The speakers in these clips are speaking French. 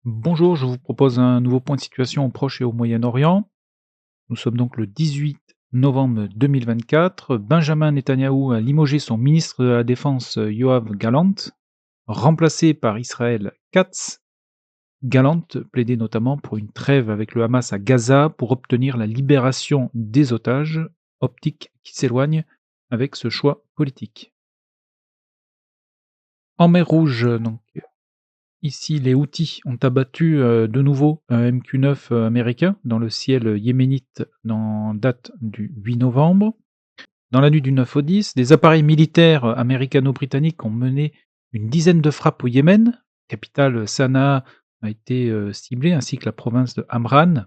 Bonjour, je vous propose un nouveau point de situation au Proche et au Moyen-Orient. Nous sommes donc le 18 novembre 2024. Benjamin Netanyahou a limogé son ministre de la Défense Yoav Gallant, remplacé par Israël Katz. Gallant plaidait notamment pour une trêve avec le Hamas à Gaza pour obtenir la libération des otages, optique qui s'éloigne avec ce choix politique. En mer Rouge, donc, ici, les Houthis ont abattu, de nouveau un MQ-9 américain dans le ciel yéménite en date du 8 novembre. Dans la nuit du 9 au 10, des appareils militaires américano-britanniques ont mené une dizaine de frappes au Yémen. La capitale Sanaa a été, ciblée ainsi que la province de Amran.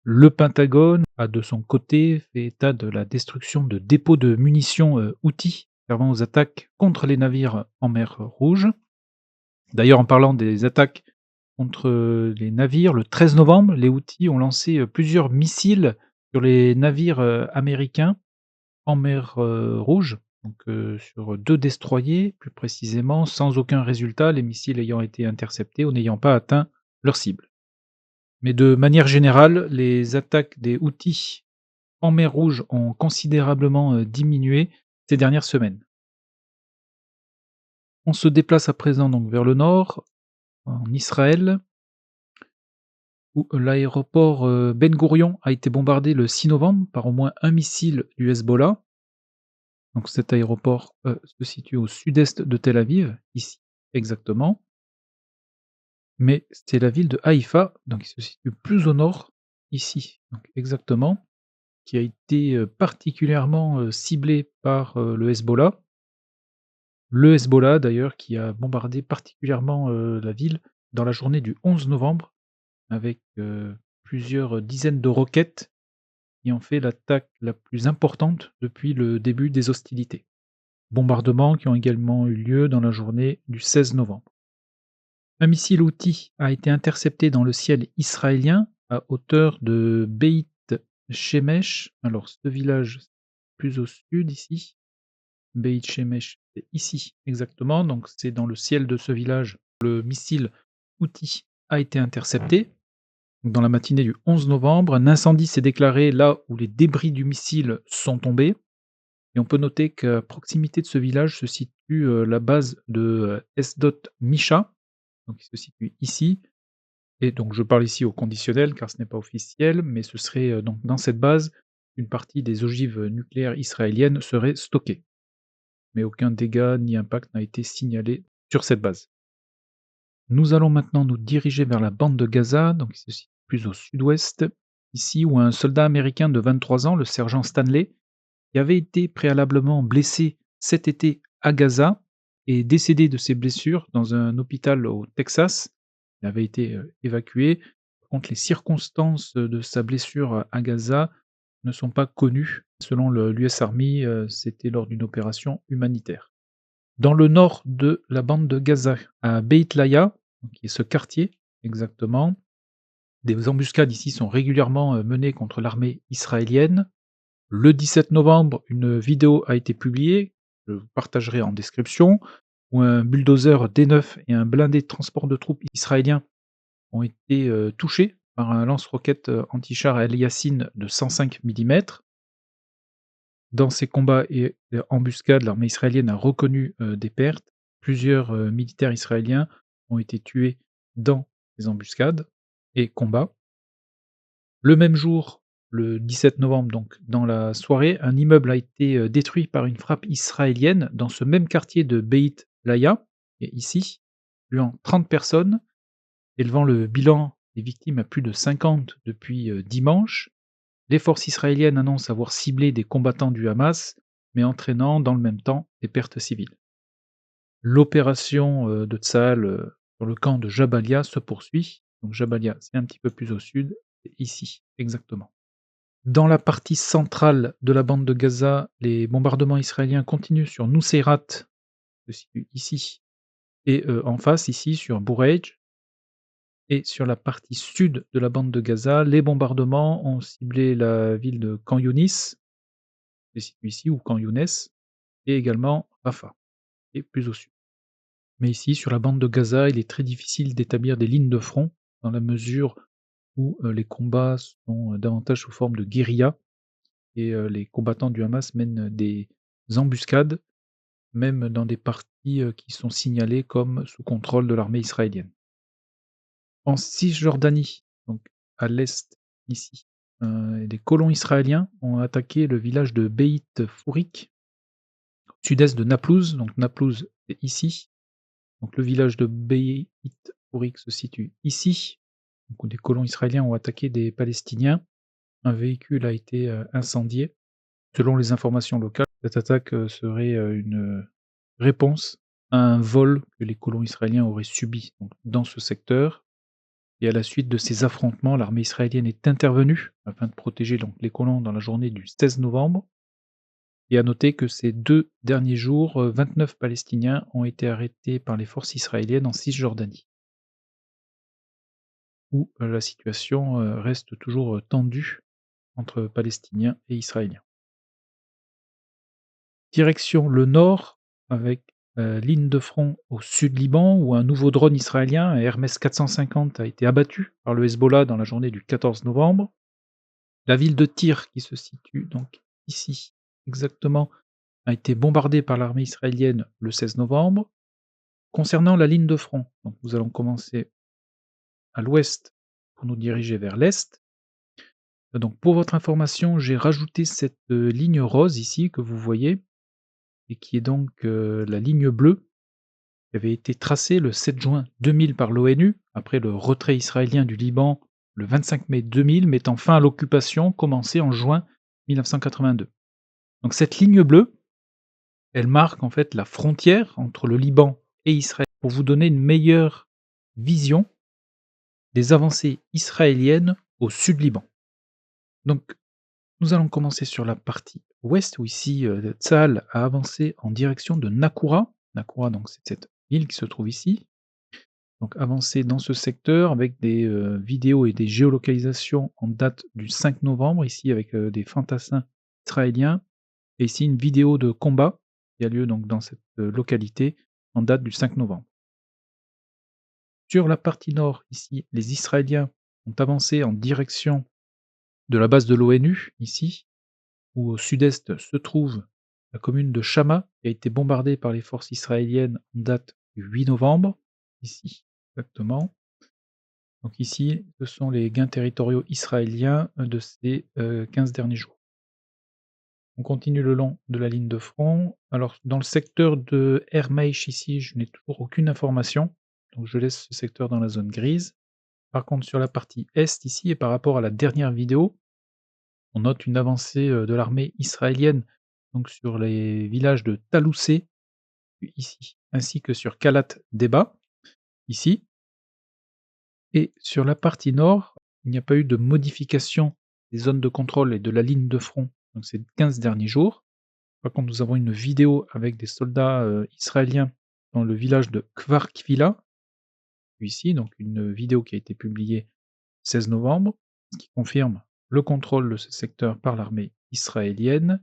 Le Pentagone a de son côté fait état de la destruction de dépôts de munitions, Houthis servant aux attaques contre les navires en mer Rouge. D'ailleurs, en parlant des attaques contre les navires, le 13 novembre, les Houthis ont lancé, plusieurs missiles sur les navires, américains en mer, Rouge, donc sur 2 destroyers plus précisément, sans aucun résultat, les missiles ayant été interceptés ou n'ayant pas atteint leur cible. Mais de manière générale, les attaques des Houthis en mer Rouge ont considérablement, diminué ces dernières semaines. On se déplace à présent donc vers le nord, en Israël. Où l'aéroport, Ben Gourion a été bombardé le 6 novembre par au moins un missile du Hezbollah. Donc cet aéroport, se situe au sud-est de Tel Aviv, ici exactement. Mais c'est la ville de Haïfa, donc qui se situe plus au nord, ici donc exactement, qui a été, particulièrement, ciblée par, le Hezbollah. Le Hezbollah d'ailleurs qui a bombardé particulièrement, la ville dans la journée du 11 novembre avec, plusieurs dizaines de roquettes qui ont fait l'attaque la plus importante depuis le début des hostilités. Bombardements qui ont également eu lieu dans la journée du 16 novembre. Un missile Houthi a été intercepté dans le ciel israélien à hauteur de Beit Shemesh. Alors ce village plus au sud ici, Beit Shemesh, c'est ici exactement, donc c'est dans le ciel de ce village. Le missile Houthi a été intercepté. Dans la matinée du 11 novembre, un incendie s'est déclaré là où les débris du missile sont tombés. Et on peut noter qu'à proximité de ce village se situe, la base de, Esdot Misha, donc qui se situe ici. Et donc je parle ici au conditionnel car ce n'est pas officiel, mais ce serait, donc dans cette base, une partie des ogives nucléaires israéliennes serait stockée. Mais aucun dégât ni impact n'a été signalé sur cette base. Nous allons maintenant nous diriger vers la bande de Gaza, donc qui se situe plus au sud-ouest, ici où un soldat américain de 23 ans, le sergent Stanley, qui avait été préalablement blessé cet été à Gaza, est décédé de ses blessures dans un hôpital au Texas. Il avait été, évacué. Par contre, les circonstances de sa blessure à Gaza ne sont pas connues. Selon le l'US Army, c'était lors d'une opération humanitaire. Dans le nord de la bande de Gaza, à Beit Laïa, qui est ce quartier exactement, des embuscades ici sont régulièrement, menées contre l'armée israélienne. Le 17 novembre, une vidéo a été publiée, je vous partagerai en description, où un bulldozer D9 et un blindé de transport de troupes israélien ont été, touchés par un lance-roquettes, anti-char El Yassin de 105 millimètres. Dans ces combats et embuscades, l'armée israélienne a reconnu, des pertes. Plusieurs, militaires israéliens ont été tués dans ces embuscades et combats. Le même jour, le 17 novembre, donc dans la soirée, un immeuble a été, détruit par une frappe israélienne dans ce même quartier de Beit Laïa, et ici, tuant 30 personnes, élevant le bilan des victimes à plus de 50 depuis, dimanche. Les forces israéliennes annoncent avoir ciblé des combattants du Hamas, mais entraînant dans le même temps des pertes civiles. L'opération, de Tsahal, sur le camp de Jabalia se poursuit. Donc Jabalia, c'est un petit peu plus au sud, c'est ici, exactement. Dans la partie centrale de la bande de Gaza, les bombardements israéliens continuent sur Nuseirat, qui se situe ici, et en face, ici, sur Boureij. Et sur la partie sud de la bande de Gaza, les bombardements ont ciblé la ville de Khan Younis, qui se situe ici, ou Khan Younes, et également Rafah, et plus au sud. Mais ici, sur la bande de Gaza, il est très difficile d'établir des lignes de front, dans la mesure où, les combats sont, davantage sous forme de guérilla et les combattants du Hamas mènent des embuscades, même dans des parties, qui sont signalées comme sous contrôle de l'armée israélienne. En Cisjordanie, donc à l'est ici, des colons israéliens ont attaqué le village de Beit Fourik, au sud-est de Naplouse. Donc Naplouse, c'est ici. Donc le village de Beit Fourik se situe ici, donc où des colons israéliens ont attaqué des Palestiniens. Un véhicule a été, incendié. Selon les informations locales, cette attaque, serait, une réponse à un vol que les colons israéliens auraient subi donc dans ce secteur. Et à la suite de ces affrontements, l'armée israélienne est intervenue afin de protéger donc les colons dans la journée du 16 novembre. Et à noter que ces 2 derniers jours, 29 Palestiniens ont été arrêtés par les forces israéliennes en Cisjordanie, où, la situation, reste toujours, tendue entre Palestiniens et Israéliens. Direction le nord avec, ligne de front au sud Liban où un nouveau drone israélien, un Hermès 450, a été abattu par le Hezbollah dans la journée du 14 novembre. La ville de Tyr, qui se situe donc ici exactement, a été bombardée par l'armée israélienne le 16 novembre. Concernant la ligne de front, donc nous allons commencer à l'ouest pour nous diriger vers l'est. Donc pour votre information, j'ai rajouté cette, ligne rose ici que vous voyez et qui est donc, la ligne bleue qui avait été tracée le 7 juin 2000 par l'ONU après le retrait israélien du Liban le 25 mai 2000, mettant fin à l'occupation commencée en juin 1982. Donc cette ligne bleue, elle marque en fait la frontière entre le Liban et Israël pour vous donner une meilleure vision des avancées israéliennes au sud Liban. Donc nous allons commencer sur la partie ouest où ici, Tsahal a avancé en direction de Nakoura. Nakoura donc c'est cette ville qui se trouve ici. Donc avancer dans ce secteur avec des, vidéos et des géolocalisations en date du 5 novembre ici avec, des fantassins israéliens et ici une vidéo de combat qui a lieu donc dans cette, localité en date du 5 novembre. Sur la partie nord ici, les Israéliens ont avancé en direction de la base de l'ONU ici, où au sud-est se trouve la commune de Chama qui a été bombardée par les forces israéliennes en date du 8 novembre, ici exactement. Donc ici, ce sont les gains territoriaux israéliens de ces 15 derniers jours. On continue le long de la ligne de front. Alors dans le secteur de Hermeich ici, je n'ai toujours aucune information, donc je laisse ce secteur dans la zone grise. Par contre sur la partie est ici et par rapport à la dernière vidéo, on note une avancée, de l'armée israélienne donc sur les villages de Taloussé, ici, ainsi que sur Kalat Deba, ici. Et sur la partie nord, il n'y a pas eu de modification des zones de contrôle et de la ligne de front, donc ces 15 derniers jours. Par contre, nous avons une vidéo avec des soldats, israéliens dans le village de Kfar Kvila, ici, donc une vidéo qui a été publiée 16 novembre, ce qui confirme le contrôle de ce secteur par l'armée israélienne.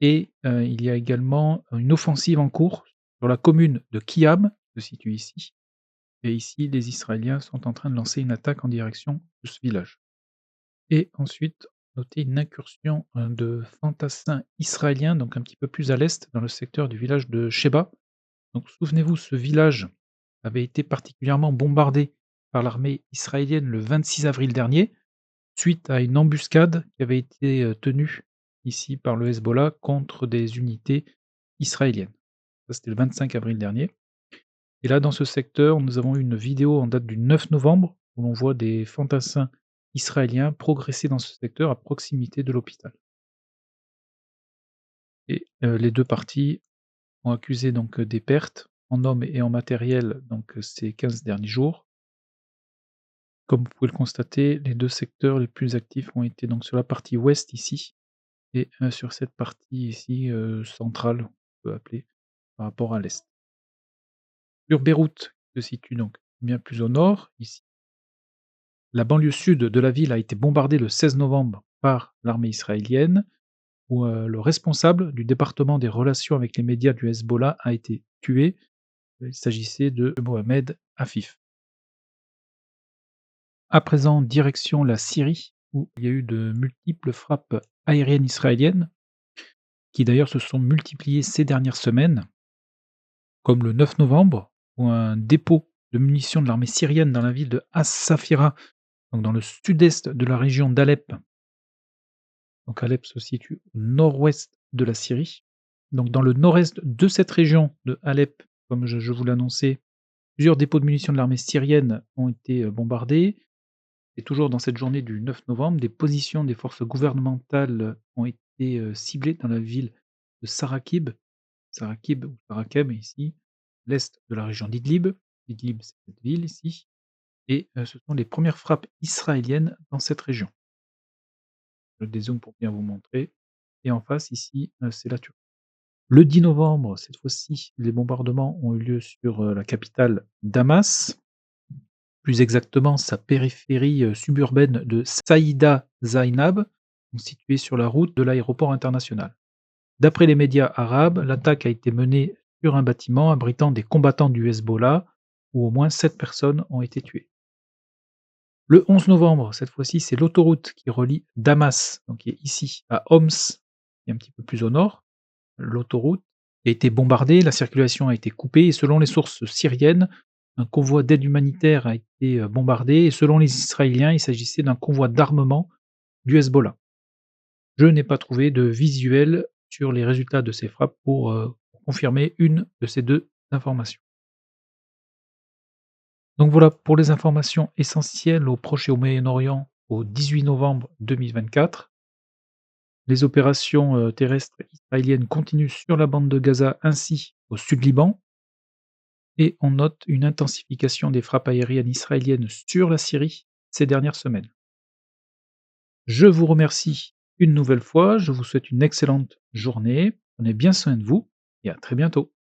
Et il y a également une offensive en cours sur la commune de Kiam, qui se situe ici. Et ici, les Israéliens sont en train de lancer une attaque en direction de ce village. Et ensuite, notez une incursion, de fantassins israéliens, donc un petit peu plus à l'est, dans le secteur du village de Sheba. Donc souvenez-vous, ce village avait été particulièrement bombardé par l'armée israélienne le 26 avril dernier, suite à une embuscade qui avait été, tenue ici par le Hezbollah contre des unités israéliennes. Ça, c'était le 25 avril dernier. Et là, dans ce secteur, nous avons eu une vidéo en date du 9 novembre où l'on voit des fantassins israéliens progresser dans ce secteur à proximité de l'hôpital. Et les 2 parties ont accusé donc, des pertes en hommes et en matériel donc, ces 15 derniers jours. Comme vous pouvez le constater, les 2 secteurs les plus actifs ont été donc sur la partie ouest ici et sur cette partie ici, centrale, on peut appeler, par rapport à l'est. Sur Beyrouth, qui se situe donc bien plus au nord, ici. La banlieue sud de la ville a été bombardée le 16 novembre par l'armée israélienne, où, le responsable du département des relations avec les médias du Hezbollah a été tué Il s'agissait de Mohamed Afif. À présent, direction la Syrie, où il y a eu de multiples frappes aériennes israéliennes, qui d'ailleurs se sont multipliées ces dernières semaines, comme le 9 novembre, où un dépôt de munitions de l'armée syrienne dans la ville de As-Safira, donc dans le sud-est de la région d'Alep. Donc Alep se situe au nord-ouest de la Syrie. Donc dans le nord-est de cette région de Alep, comme je vous l'annonçais, plusieurs dépôts de munitions de l'armée syrienne ont été bombardés. Et toujours dans cette journée du 9 novembre, des positions des forces gouvernementales ont été ciblées dans la ville de Sarakib, Sarakib ou Sarakeb ici, l'est de la région d'Idlib. Idlib, c'est cette ville ici. Et ce sont les premières frappes israéliennes dans cette région. Je dézoome pour bien vous montrer. Et en face ici, c'est la Turquie. Le 10 novembre, cette fois-ci, les bombardements ont eu lieu sur la capitale Damas, plus exactement sa périphérie suburbaine de Saïda Zainab, située sur la route de l'aéroport international. D'après les médias arabes, l'attaque a été menée sur un bâtiment abritant des combattants du Hezbollah, où au moins 7 personnes ont été tuées. Le 11 novembre, cette fois-ci, c'est l'autoroute qui relie Damas, donc qui est ici, à Homs, qui est un petit peu plus au nord. L'autoroute a été bombardée, la circulation a été coupée et selon les sources syriennes, un convoi d'aide humanitaire a été bombardé et selon les Israéliens, il s'agissait d'un convoi d'armement du Hezbollah. Je n'ai pas trouvé de visuel sur les résultats de ces frappes pour confirmer une de ces deux informations. Donc voilà pour les informations essentielles au Proche et au Moyen-Orient au 18 novembre 2024. Les opérations terrestres israéliennes continuent sur la bande de Gaza ainsi au sud Liban. Et on note une intensification des frappes aériennes israéliennes sur la Syrie ces dernières semaines. Je vous remercie une nouvelle fois, je vous souhaite une excellente journée, prenez bien soin de vous et à très bientôt.